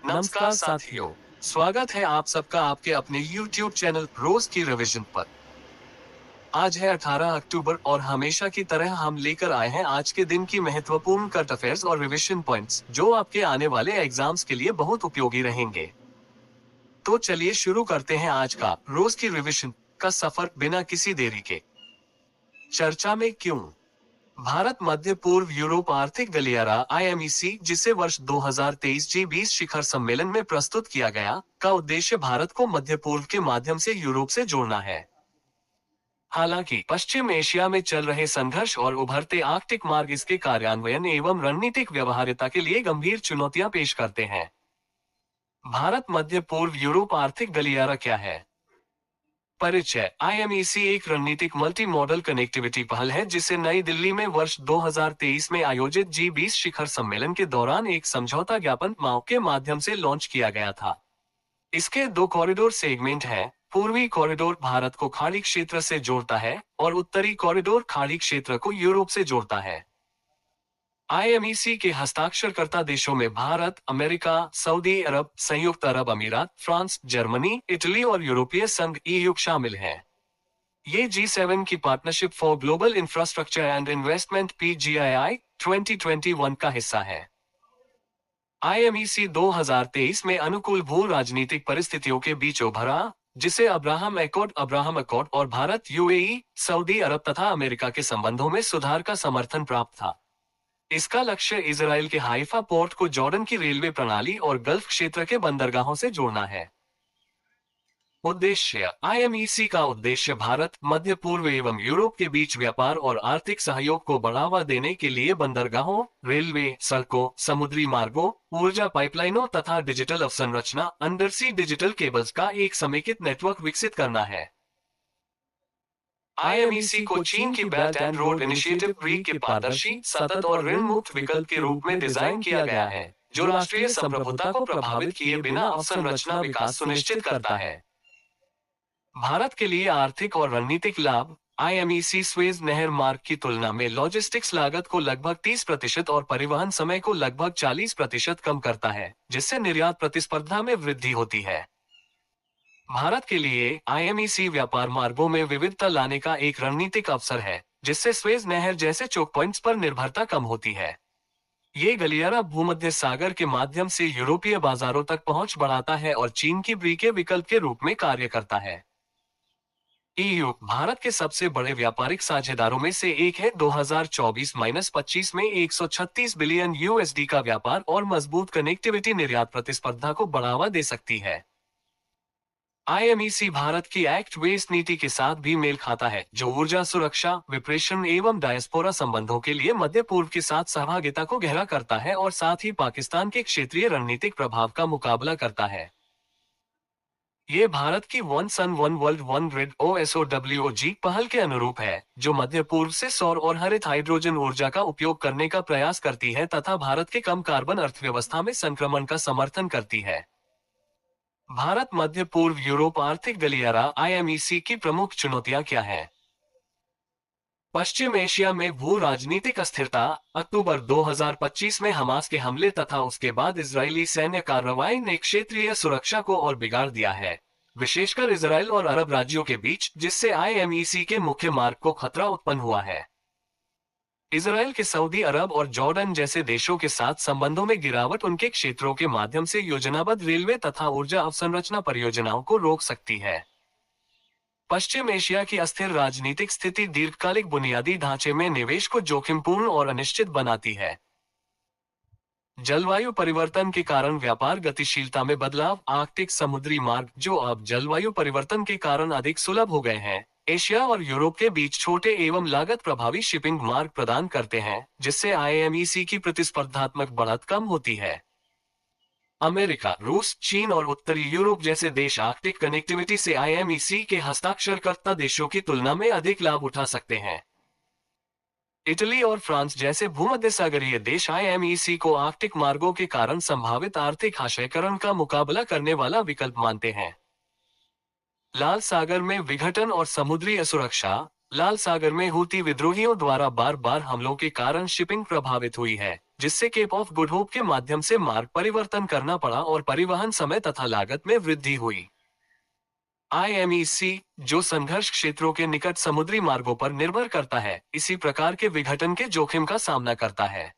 नमस्कार साथियों, स्वागत है आप सबका आपके अपने YouTube चैनल रोज की रिवीजन पर। आज है 18 अक्टूबर और हमेशा की तरह हम लेकर आए हैं आज के दिन की महत्वपूर्ण करंट अफेयर्स और रिवीजन पॉइंट्स जो आपके आने वाले एग्जाम्स के लिए बहुत उपयोगी रहेंगे। तो चलिए शुरू करते हैं आज का रोज की रिवीजन का सफर बिना किसी देरी के। चर्चा में क्यों? भारत मध्य पूर्व यूरोप आर्थिक गलियारा IMEC, जिसे वर्ष 2023 G20 शिखर सम्मेलन में प्रस्तुत किया गया, का उद्देश्य भारत को मध्य पूर्व के माध्यम से यूरोप से जोड़ना है। हालांकि पश्चिम एशिया में चल रहे संघर्ष और उभरते आर्कटिक मार्ग इसके कार्यान्वयन एवं रणनीतिक व्यवहार्यता के लिए गंभीर चुनौतियां पेश करते हैं। भारत मध्य पूर्व यूरोप आर्थिक गलियारा क्या है? परिचय। IMEC एक रणनीतिक मल्टी मॉडल कनेक्टिविटी पहल है जिसे नई दिल्ली में वर्ष 2023 में आयोजित G20 शिखर सम्मेलन के दौरान एक समझौता ज्ञापन माओ के माध्यम से लॉन्च किया गया था। इसके दो कॉरिडोर सेगमेंट हैं। पूर्वी कॉरिडोर भारत को खाड़ी क्षेत्र से जोड़ता है और उत्तरी कॉरिडोर खाड़ी क्षेत्र को यूरोप से जोड़ता है। IMEC के हस्ताक्षरकर्ता देशों में भारत, अमेरिका, सऊदी अरब, संयुक्त अरब अमीरात, फ्रांस, जर्मनी, इटली और यूरोपीय संघ EU शामिल हैं। ये G7 की partnership for global infrastructure and investment PGII 2021 का हिस्सा है। IMEC 2023 में अनुकूल भू राजनीतिक परिस्थितियों के बीच उभरा, जिसे अब्राहम अकॉर्ड और भारत, UAE, सऊदी अरब तथा अमेरिका के संबंधों में सुधार का समर्थन प्राप्त था। इसका लक्ष्य इजराइल के हाइफा पोर्ट को जॉर्डन की रेलवे प्रणाली और गल्फ क्षेत्र के बंदरगाहों से जोड़ना है। उद्देश्य। IMEC का उद्देश्य भारत, मध्य पूर्व एवं यूरोप के बीच व्यापार और आर्थिक सहयोग को बढ़ावा देने के लिए बंदरगाहों, रेलवे, सड़कों, समुद्री मार्गों, ऊर्जा पाइपलाइनों तथा डिजिटल अवसंरचना अंडरसी डिजिटल केबल्स का एक समेकित नेटवर्क विकसित करना है। IMEC को चीन की belt and road initiative brick के पारदर्शी, सतत और ऋण मुक्त विकल्प के रूप में डिजाइन किया गया है, जो राष्ट्रीय संप्रभुता को प्रभावित किए बिना अवसंरचना विकास सुनिश्चित करता है। भारत के लिए आर्थिक और रणनीतिक लाभ। IMEC स्वेज नहर मार्ग की तुलना में लॉजिस्टिक्स लागत को लगभग 30% और परिवहन समय को लगभग 40% कम करता है, जिससे निर्यात प्रतिस्पर्धा में वृद्धि होती है। भारत के लिए IMEC व्यापार मार्गों में विविधता लाने का एक रणनीतिक अवसर है, जिससे स्वेज नहर जैसे चोक पॉइंट्स पर निर्भरता कम होती है। ये गलियारा भूमध्य सागर के माध्यम से यूरोपीय बाजारों तक पहुंच बढ़ाता है और चीन की ब्री के विकल्प के रूप में कार्य करता है। EU भारत के सबसे बड़े व्यापारिक साझेदारों में से एक है। 2024-25 में 136 बिलियन USD का व्यापार और मजबूत कनेक्टिविटी निर्यात प्रतिस्पर्धा को बढ़ावा दे सकती है। IMEC भारत की एक्ट वेस्ट नीति के साथ भी मेल खाता है, जो ऊर्जा सुरक्षा, विप्रेषण एवं डायस्पोरा संबंधों के लिए मध्य पूर्व के साथ सहभागिता को गहरा करता है और साथ ही पाकिस्तान के क्षेत्रीय रणनीतिक प्रभाव का मुकाबला करता है। ये भारत की one sun one world one grid OSOWOG पहल के अनुरूप है, जो मध्य पूर्व से सौर और हरित हाइड्रोजन ऊर्जा का उपयोग करने का प्रयास करती है तथा भारत के कम कार्बन अर्थव्यवस्था में संक्रमण का समर्थन करती है। भारत मध्य पूर्व यूरोप आर्थिक गलियारा IMEC की प्रमुख चुनौतियां क्या हैं? पश्चिम एशिया में भू राजनीतिक अस्थिरता। अक्टूबर 2025 में हमास के हमले तथा उसके बाद इजरायली सैन्य कार्रवाई ने क्षेत्रीय सुरक्षा को और बिगाड़ दिया है, विशेषकर इजराइल और अरब राज्यों के बीच, जिससे IMEC के मुख्य मार्ग को खतरा उत्पन्न हुआ है। इजराइल के सऊदी अरब और जॉर्डन जैसे देशों के साथ संबंधों में गिरावट उनके क्षेत्रों के माध्यम से योजनाबद्ध रेलवे तथा ऊर्जा अवसंरचना परियोजनाओं को रोक सकती है। पश्चिम एशिया की अस्थिर राजनीतिक स्थिति दीर्घकालिक बुनियादी ढांचे में निवेश को जोखिमपूर्ण और अनिश्चित बनाती है। जलवायु परिवर्तन के कारण व्यापार गतिशीलता में बदलाव। आर्कटिक समुद्री मार्ग, जो अब जलवायु परिवर्तन के कारण अधिक सुलभ हो गए हैं, एशिया और यूरोप के बीच छोटे एवं लागत प्रभावी शिपिंग मार्ग प्रदान करते हैं, जिससे IMEC की प्रतिस्पर्धात्मक बढ़त कम होती है। अमेरिका, रूस, चीन और उत्तरी यूरोप जैसे देश आर्कटिक कनेक्टिविटी से IMEC के हस्ताक्षरकर्ता देशों की तुलना में अधिक लाभ उठा सकते हैं। इटली और फ्रांस जैसे भूमध्य सागरीय देश IMEC को आर्कटिक मार्गों के कारण संभावित आर्थिक हाशियाकरण का मुकाबला करने वाला विकल्प मानते हैं। लाल सागर में विघटन और समुद्री असुरक्षा। लाल सागर में हूती विद्रोहियों द्वारा बार बार हमलों के कारण शिपिंग प्रभावित हुई है, जिससे केप ऑफ गुड होप के माध्यम से मार्ग परिवर्तन करना पड़ा और परिवहन समय तथा लागत में वृद्धि हुई। IMEC, जो संघर्ष क्षेत्रों के निकट समुद्री मार्गों पर निर्भर करता है, इसी प्रकार के विघटन के जोखिम का सामना करता है।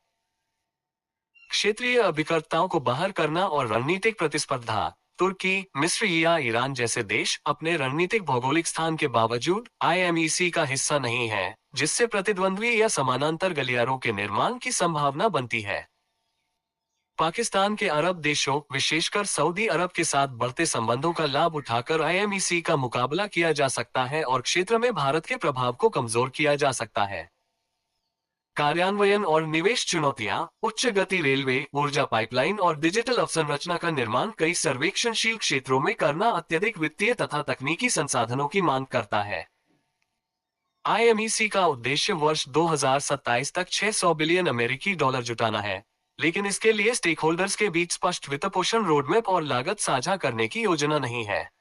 क्षेत्रीय अभिकर्ताओं को बाहर करना और रणनीतिक प्रतिस्पर्धा। तुर्की, मिस्र या ईरान जैसे देश अपने रणनीतिक भौगोलिक स्थान के बावजूद IMEC का हिस्सा नहीं है, जिससे प्रतिद्वंद्वी या समानांतर गलियारों के निर्माण की संभावना बनती है। पाकिस्तान के अरब देशों, विशेषकर सऊदी अरब के साथ बढ़ते संबंधों का लाभ उठाकर IMEC का मुकाबला किया जा सकता है और क्षेत्र में भारत के प्रभाव को कमजोर किया जा सकता है। कार्यान्वयन और निवेश चुनौतियां। उच्च गति रेलवे, ऊर्जा पाइपलाइन और डिजिटल अवसंरचना का निर्माण कई सर्वेक्षणशील क्षेत्रों में करना अत्यधिक वित्तीय तथा तकनीकी संसाधनों की मांग करता है। IMEC का उद्देश्य वर्ष 2027 तक $600 बिलियन जुटाना है, लेकिन इसके लिए स्टेक होल्डर्स के बीच स्पष्ट वित्तपोषण रोडमैप और लागत साझा करने की योजना नहीं है।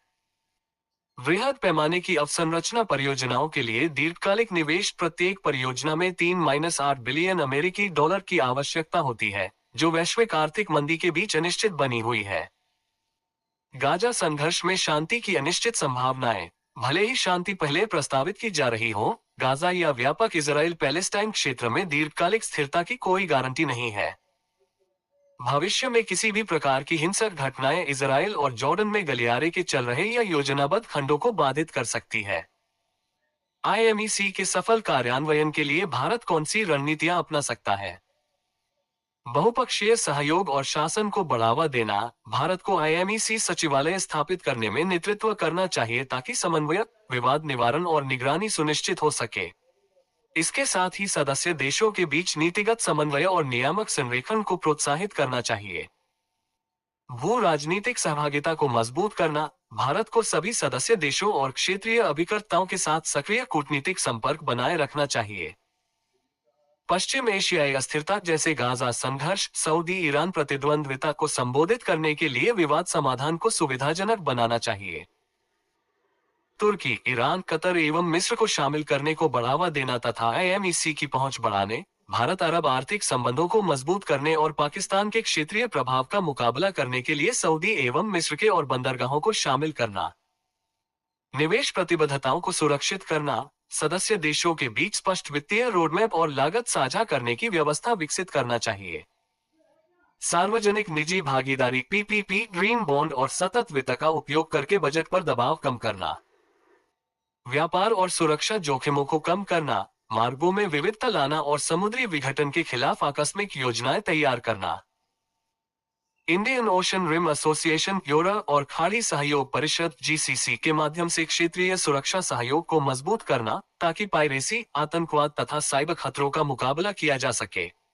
वृहद पैमाने की अवसंरचना परियोजनाओं के लिए दीर्घकालिक निवेश। प्रत्येक परियोजना में 3-8 बिलियन की आवश्यकता होती है, जो वैश्विक आर्थिक मंदी के बीच अनिश्चित बनी हुई है। गाजा संघर्ष में शांति की अनिश्चित संभावनाएं। भले ही शांति पहले प्रस्तावित की जा रही हो, गाजा या व्यापक इजराइल पैलेस्टाइन क्षेत्र में दीर्घकालिक स्थिरता की कोई गारंटी नहीं है। भविष्य में किसी भी प्रकार की हिंसक घटनाएं इजराइल और जॉर्डन में गलियारे के चल रहे या योजनाबद्ध खंडों को बाधित कर सकती है। IMEC के सफल कार्यान्वयन के लिए भारत कौन सी रणनीतियां अपना सकता है? बहुपक्षीय सहयोग और शासन को बढ़ावा देना। भारत को IMEC सचिवालय स्थापित करने में नेतृत्व करना चाहिए ताकि समन्वय, विवाद निवारण और निगरानी सुनिश्चित हो सके। इसके साथ ही सदस्य देशों के बीच नीतिगत समन्वय और नियामक संरेखण को प्रोत्साहित करना चाहिए। भू राजनीतिक सहभागिता को मजबूत करना। भारत को सभी सदस्य देशों और क्षेत्रीय अभिकर्ताओं के साथ सक्रिय कूटनीतिक संपर्क बनाए रखना चाहिए। पश्चिम एशियाई अस्थिरता जैसे गाजा संघर्ष, सऊदी ईरान प्रतिद्वंद्विता को संबोधित करने के लिए विवाद समाधान को सुविधाजनक बनाना चाहिए। तुर्की, ईरान, कतर एवं मिस्र को शामिल करने को बढ़ावा देना तथा IMEC की पहुंच बढ़ाने, भारत अरब आर्थिक संबंधों को मजबूत करने और पाकिस्तान के क्षेत्रीय प्रभाव का मुकाबला करने के लिए सऊदी एवं मिस्र के और बंदरगाहों को शामिल करना। निवेश प्रतिबद्धताओं को सुरक्षित करना। सदस्य देशों के बीच स्पष्ट वित्तीय रोडमैप और लागत साझा करने की व्यवस्था विकसित करना चाहिए। सार्वजनिक निजी भागीदारी PPP, ग्रीन बॉन्ड और सतत वित्त का उपयोग करके बजट पर दबाव कम करना। व्यापार और सुरक्षा जोखिमों को कम करना। मार्गों में विविधता लाना और समुद्री विघटन के खिलाफ आकस्मिक योजनाएं तैयार करना। Indian Ocean Rim Association, euro और खाड़ी सहयोग परिषद GCC के माध्यम से क्षेत्रीय सुरक्षा सहयोग को मजबूत करना, ताकि पायरेसी, आतंकवाद तथा साइबर खतरों का मुकाबला किया जा सके।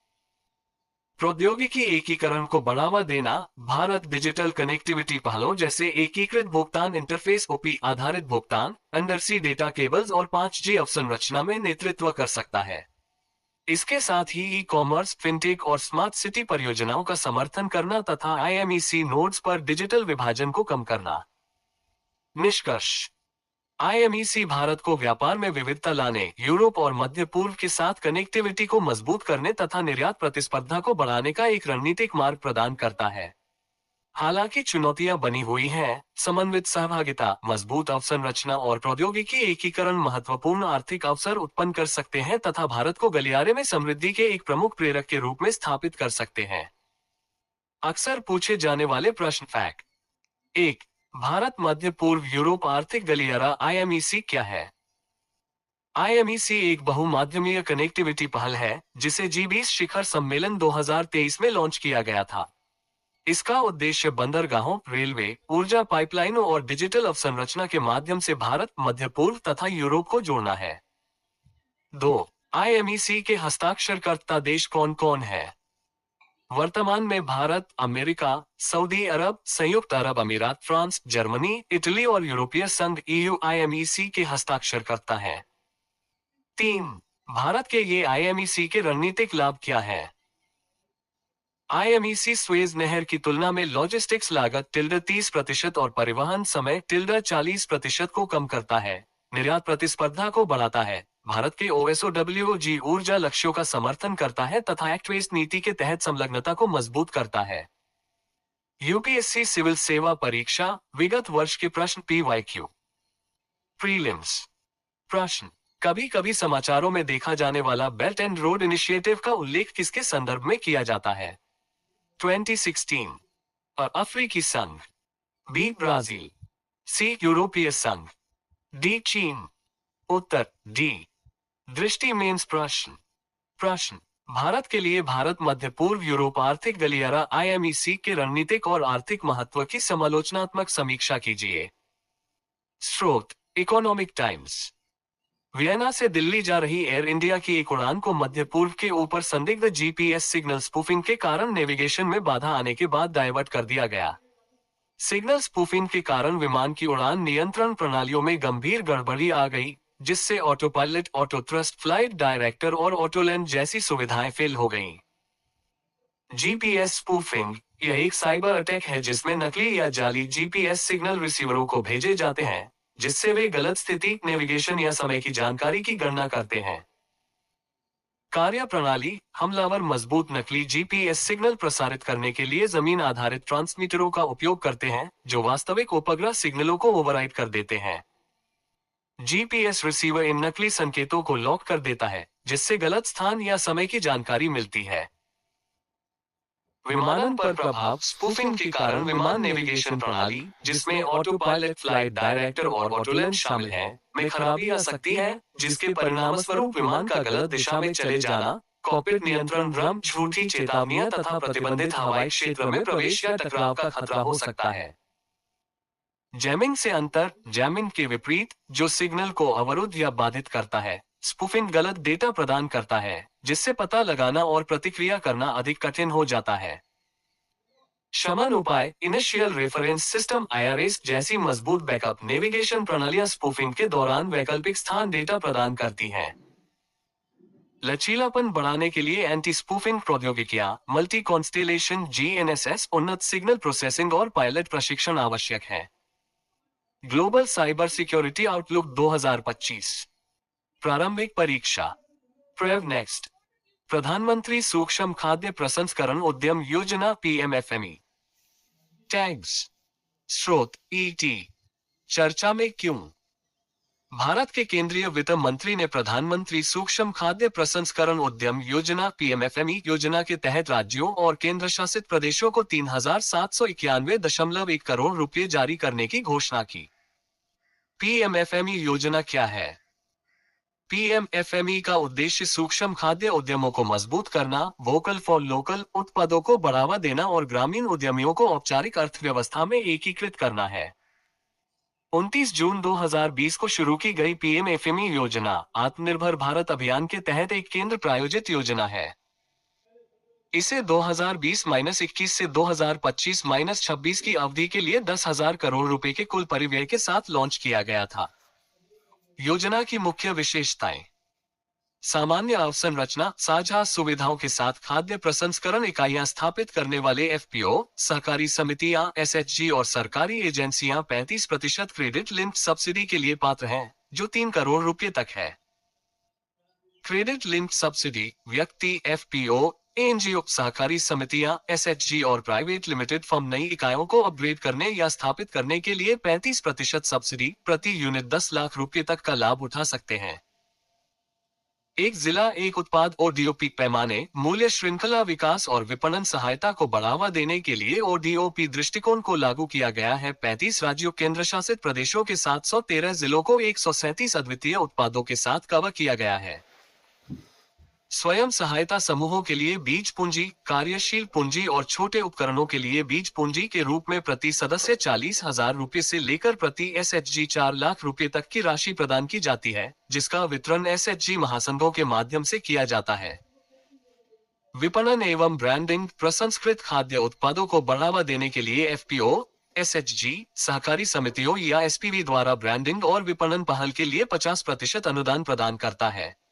प्रौद्योगिकी एकीकरण को बढ़ावा देना। भारत डिजिटल कनेक्टिविटी पहलों जैसे एकीकृत भुगतान इंटरफेस OP आधारित भुगतान, अंडरसी डेटा केबल्स और 5G अवसंरचना में नेतृत्व कर सकता है। इसके साथ ही ई-कॉमर्स, फिनटेक और स्मार्ट सिटी परियोजनाओं का समर्थन करना तथा IMEC नोड्स पर डिजिटल विभाजन को कम करना। निष्कर्ष। IMEC भारत को व्यापार में विविधता लाने, यूरोप और मध्य पूर्व के साथ कनेक्टिविटी को मजबूत करने तथा निर्यात प्रतिस्पर्धा को बढ़ाने का एक रणनीतिक मार्ग प्रदान करता है। हालांकि चुनौतियां बनी हुई हैं, समन्वित सहभागिता, मजबूत अवसंरचना और प्रौद्योगिकी एकीकरण महत्वपूर्ण आर्थिक अवसर उत्पन्न कर सकते हैं तथा भारत को गलियारे में समृद्धि के एक प्रमुख प्रेरक के रूप में स्थापित कर सकते हैं। अक्सर पूछे जाने वाले प्रश्न। फैक्ट 1। भारत मध्य पूर्व यूरोप आर्थिक गलियारा IMEC क्या है? IMEC एक बहुमाध्यमीय कनेक्टिविटी पहल है, जिसे G20 शिखर सम्मेलन 2023 में लॉन्च किया गया था। इसका उद्देश्य बंदरगाहों, रेलवे, ऊर्जा पाइपलाइनों और डिजिटल अवसंरचना के माध्यम से भारत, मध्य पूर्व तथा यूरोप को जोड़ना है। 2. IMEC के हस्ताक्षरकर्ता देश कौन कौन है? वर्तमान में भारत, अमेरिका, सऊदी अरब, संयुक्त अरब अमीरात, फ्रांस, जर्मनी, इटली और यूरोपीय संघ EU IMEC के हस्ताक्षरकर्ता हैं। 3. भारत के ये IMEC के रणनीतिक लाभ क्या है? IMEC स्वेज नहर की तुलना में लॉजिस्टिक्स लागत -30% और परिवहन समय -40% को कम करता है, निर्यात प्रतिस्पर्धा को बढ़ाता है, भारत के OSOWG ऊर्जा लक्ष्यों का समर्थन करता है तथा एक्ट वेस्ट नीति के तहत संलग्नता को मजबूत करता है। यूपीएससी सिविल सेवा परीक्षा विगत वर्ष के प्रश्न PYQ। प्रीलिम्स प्रश्न, कभी कभी समाचारों में देखा जाने वाला बेल्ट एंड रोड इनिशिएटिव का उल्लेख किसके संदर्भ में किया जाता है? 2016 और अफ्रीकी संघ, बी ब्राजील, सी यूरोपीय संघ, डी चीन। उत्तर डी दृष्टि मेंस प्रश्न। प्रश्न, भारत के लिए भारत मध्य पूर्व यूरोप आर्थिक गलियारा IMEC के रणनीतिक और आर्थिक महत्व की समालोचनात्मक समीक्षा कीजिए। स्रोत इकोनॉमिक टाइम्स। वियना से दिल्ली जा रही एयर इंडिया की एक उड़ान को मध्य पूर्व के ऊपर संदिग्ध GPS सिग्नल स्पूफिंग के कारण नेविगेशन में बाधा आने के बाद डायवर्ट कर दिया गया। सिग्नल स्पूफिंग के कारण विमान की उड़ान नियंत्रण प्रणालियों में गंभीर गड़बड़ी आ गई, जिससे auto pilot, auto thrust, flight director और ऑटोलैंड जैसी सुविधाएं फेल हो गईं। GPS स्पूफिंग यह एक साइबर अटैक है जिसमें नकली या जाली GPS सिग्नल रिसीवरों को भेजे जाते हैं, जिससे वे गलत स्थिति, नेविगेशन या समय की जानकारी की गणना करते हैं। कार्यप्रणाली, हमलावर मजबूत नकली GPS सिग्नल प्रसारित करने के लिए जमीन आधारित ट्रांसमीटरों का उपयोग करते हैं, जो वास्तविक उपग्रह सिग्नलों को ओवरराइड कर देते हैं। GPS रिसीवर इन नकली संकेतों को लॉक कर देता है, जिससे गलत स्थान या समय की जानकारी मिलती है। विमानन पर प्रभाव। स्पूफिंग के कारण विमान नेविगेशन प्रणाली, जिसमें ऑटो पायलट, फ्लाइट डायरेक्टर और ऑटोलैंड शामिल हैं, में खराबी आ सकती है, जिसके परिणामस्वरूप विमान का गलत दिशा में चले जाना, कॉकपिट नियंत्रण भ्रम, झूठी चेतावनियां तथा प्रतिबंधित हवाई क्षेत्र में प्रवेश या टकराव का खतरा हो सकता है। जैमिंग से अंतर। जैमिंग के विपरीत, जो सिग्नल को अवरुद्ध या बाधित करता है, स्पूफिंग गलत डेटा प्रदान करता है, जिससे पता लगाना और प्रतिक्रिया करना अधिक कठिन हो जाता है। शमन उपाय। इनिशियल रेफरेंस सिस्टम IRS जैसी मजबूत बैकअप नेविगेशन प्रणालियां स्पूफिंग के दौरान वैकल्पिक स्थान डेटा प्रदान करती हैं। लचीलापन बढ़ाने के लिए एंटी स्पूफिंग प्रौद्योगिकियां, मल्टी कॉन्स्टेलेशन GNSS, उन्नत सिग्नल प्रोसेसिंग और पायलट प्रशिक्षण आवश्यक है। Global cyber security outlook 2025। प्रारंभिक परीक्षा। प्रेव नेक्स्ट। प्रधानमंत्री सूक्ष्म खाद्य प्रसंस्करण उद्यम योजना PMFME। टैग्स। स्रोत ET। चर्चा में क्यों। भारत के केंद्रीय वित्त मंत्री ने प्रधानमंत्री सूक्ष्म खाद्य प्रसंस्करण उद्यम योजना PMFME योजना के तहत राज्यों और केंद्र शासित प्रदेशों को 3,791.1 करोड़ रुपए जारी करने की घोषणा की। PMFME योजना क्या है? PMFME का उद्देश्य सूक्ष्म खाद्य उद्यमों को मजबूत करना, वोकल फॉर लोकल उत्पादों को बढ़ावा देना और ग्रामीण उद्यमियों को औपचारिक अर्थव्यवस्था में एकीकृत करना है। 29 जून 2020 को शुरू की गई PMFME योजना आत्मनिर्भर भारत अभियान के तहत एक केंद्र प्रायोजित योजना है। इसे 2020-21 से 2025-26 की अवधि के लिए 10,000 करोड़ रुपए के कुल परिव्यय के साथ लॉन्च किया गया था। योजना की मुख्य विशेषताएं। सामान्य अवसंरचना, साझा सुविधाओं के साथ खाद्य प्रसंस्करण इकाइयां स्थापित करने वाले FPO, सहकारी समितियां, SHG और सरकारी एजेंसियां 35% क्रेडिट लिंक्ड सब्सिडी के लिए पात्र हैं, जो 3 करोड़ रुपए तक है। क्रेडिट लिंक्ड सब्सिडी व्यक्ति, FPO, NGO, सहकारी समितियां, SHG और प्राइवेट लिमिटेड फर्म नई इकाइयों को अपग्रेड करने या स्थापित करने के लिए 35% सब्सिडी प्रति यूनिट 10 लाख रुपए तक का लाभ उठा सकते हैं। एक जिला एक उत्पाद ODOP पैमाने, मूल्य श्रृंखला विकास और विपणन सहायता को बढ़ावा देने के लिए ODOP दृष्टिकोण को लागू किया गया है। 35 राज्यों केंद्र शासित प्रदेशों के 713 जिलों को 137 अद्वितीय उत्पादों के साथ कवर किया गया है। स्वयं सहायता समूहों के लिए बीज पूंजी, कार्यशील पूंजी और छोटे उपकरणों के लिए बीज पूंजी के रूप में प्रति सदस्य 40,000 रुपए से लेकर प्रति SHG 4 लाख रुपए तक की राशि प्रदान की जाती है, जिसका वितरण SHG महासंघों के माध्यम से किया जाता है। विपणन एवं ब्रांडिंग। प्रसंस्कृत खाद्य उत्पादों को बढ़ावा देने के लिए FPO, SHG, सहकारी समितियों या SPV द्वारा ब्रांडिंग और विपणन पहल के लिए 50% अनुदान प्रदान करता है।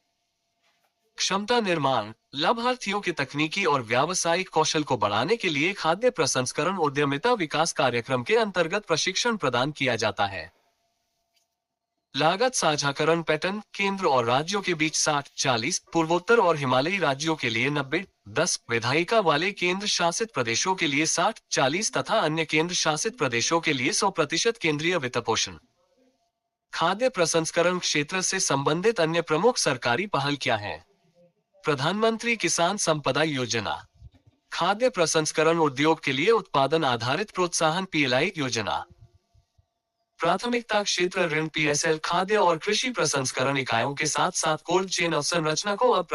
क्षमता निर्माण। लाभार्थियों के तकनीकी और व्यावसायिक कौशल को बढ़ाने के लिए खाद्य प्रसंस्करण उद्यमिता विकास कार्यक्रम के अंतर्गत प्रशिक्षण प्रदान किया जाता है। लागत साझाकरण पैटर्न केंद्र और राज्यों के बीच 60-40, पूर्वोत्तर और हिमालयी राज्यों के लिए 90-10, विधायिका वाले केंद्र शासित प्रदेशों के लिए 60-40 तथा अन्य केंद्र शासित प्रदेशों के लिए 100% केंद्रीय वित्तपोषण। खाद्य प्रसंस्करण क्षेत्र से संबंधित अन्य प्रमुख सरकारी पहल क्या है? प्रधानमंत्री किसान संपदा योजना, खाद्य प्रसंस्करण उद्योग के लिए उत्पादन आधारित प्रोत्साहन पीएलआई योजना, प्राथमिकता क्षेत्र ऋण पीएसएल, खाद्य और कृषि प्रसंस्करण इकाइयों के साथ साथ कोल्ड चेन अवसंरचना को अब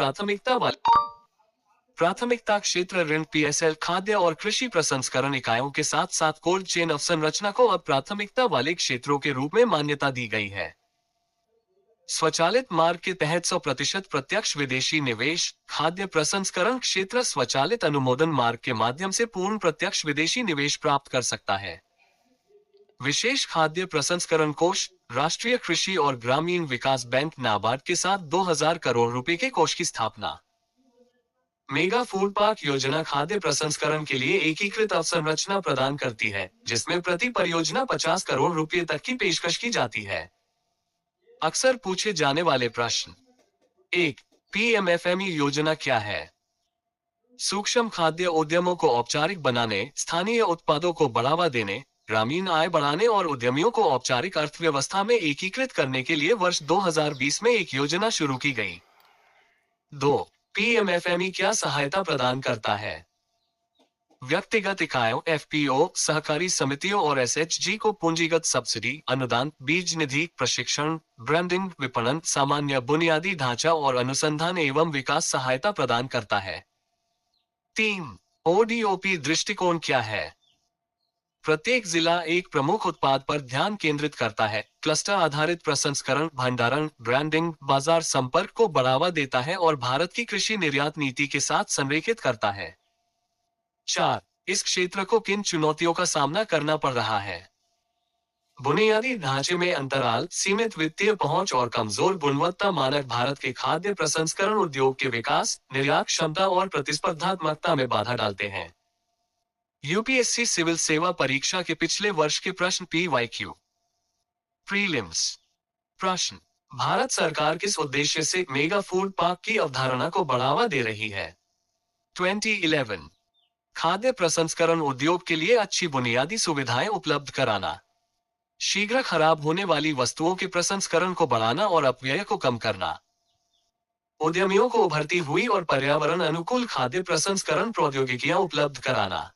प्राथमिकता क्षेत्र ऋण पीएसएल, खाद्य और कृषि प्रसंस्करण इकाइयों के साथ साथ कोल्ड चेन अवसंरचना को अब प्राथमिकता वाले क्षेत्रों के रूप में मान्यता दी गई है। स्वचालित मार्ग के तहत 100% प्रत्यक्ष विदेशी निवेश, खाद्य प्रसंस्करण क्षेत्र स्वचालित अनुमोदन मार्ग के माध्यम से पूर्ण प्रत्यक्ष विदेशी निवेश प्राप्त कर सकता है। विशेष खाद्य प्रसंस्करण कोष, राष्ट्रीय कृषि और ग्रामीण विकास बैंक नाबार्ड के साथ 2000 करोड़ रुपए के कोष की स्थापना। मेगा फूड पार्क योजना खाद्य प्रसंस्करण के लिए एकीकृत अवसंरचना प्रदान करती है, जिसमें प्रति परियोजना 50 करोड़ रुपए तक की पेशकश की जाती है। अक्सर पूछे जाने वाले प्रश्न। 1. पीएमएफएमई योजना क्या है? सूक्ष्म खाद्य उद्यमों को औपचारिक बनाने, स्थानीय उत्पादों को बढ़ावा देने, ग्रामीण आय बढ़ाने और उद्यमियों को औपचारिक अर्थव्यवस्था में एकीकृत करने के लिए वर्ष 2020 में एक योजना शुरू की गई। 2. पीएमएफएमई क्या सहायता प्रदान करता है? व्यक्तिगत इकाइयों, एफपीओ, सहकारी समितियों और एसएचजी को पूंजीगत सब्सिडी, अनुदान, बीज निधि, प्रशिक्षण, ब्रांडिंग, विपणन, सामान्य बुनियादी ढांचा और अनुसंधान एवं विकास सहायता प्रदान करता है। 3. ओडीओपी दृष्टिकोण क्या है? प्रत्येक जिला एक प्रमुख उत्पाद पर ध्यान केंद्रित करता है, क्लस्टर आधारित प्रसंस्करण, भंडारण, ब्रांडिंग, बाजार संपर्क को बढ़ावा देता है और भारत की कृषि निर्यात नीति के साथ संरेखित करता है। 4. इस क्षेत्र को किन चुनौतियों का सामना करना पड़ रहा है? बुनियादी ढांचे में अंतराल, सीमित वित्तीय पहुंच और कमजोर गुणवत्ता मानक भारत के खाद्य प्रसंस्करण उद्योग के विकास, निर्यात क्षमता और प्रतिस्पर्धात्मकता में बाधा डालते हैं। यूपीएससी सिविल सेवा परीक्षा के पिछले वर्ष के प्रश्न पीवाईक्यू प्रीलिम्स प्रश्न। भारत सरकार किस उद्देश्य से मेगा फूड पार्क की अवधारणा को बढ़ावा दे रही है? 2011 खाद्य प्रसंस्करण उद्योग के लिए अच्छी बुनियादी सुविधाएं उपलब्ध कराना, शीघ्र खराब होने वाली वस्तुओं के प्रसंस्करण को बढ़ाना और अपव्यय को कम करना, उद्यमियों को उभरती हुई और पर्यावरण अनुकूल खाद्य प्रसंस्करण प्रौद्योगिकियां उपलब्ध कराना।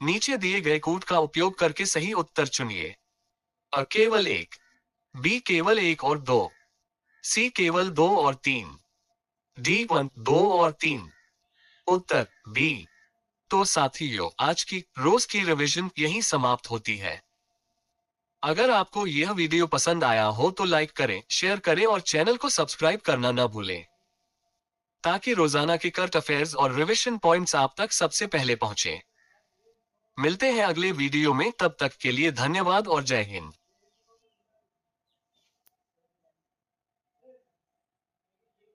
नीचे दिए गए कोड का उपयोग करके सही उत्तर चुनिए। अ केवल 1, बी केवल 1 और 2, सी केवल 2 और 3, डी 1, 2 और 3। उत्तर बी। तो साथियों, आज की रोज की रिवीजन यहीं समाप्त होती है। अगर आपको यह वीडियो पसंद आया हो तो लाइक करें, शेयर करें और चैनल को सब्सक्राइब करना न भूलें, ताकि रोजाना के करंट अफेयर्स और रिवीजन पॉइंट्स आप तक सबसे पहले पहुंचे। मिलते हैं अगले वीडियो में, तब तक के लिए धन्यवाद और जय हिंद।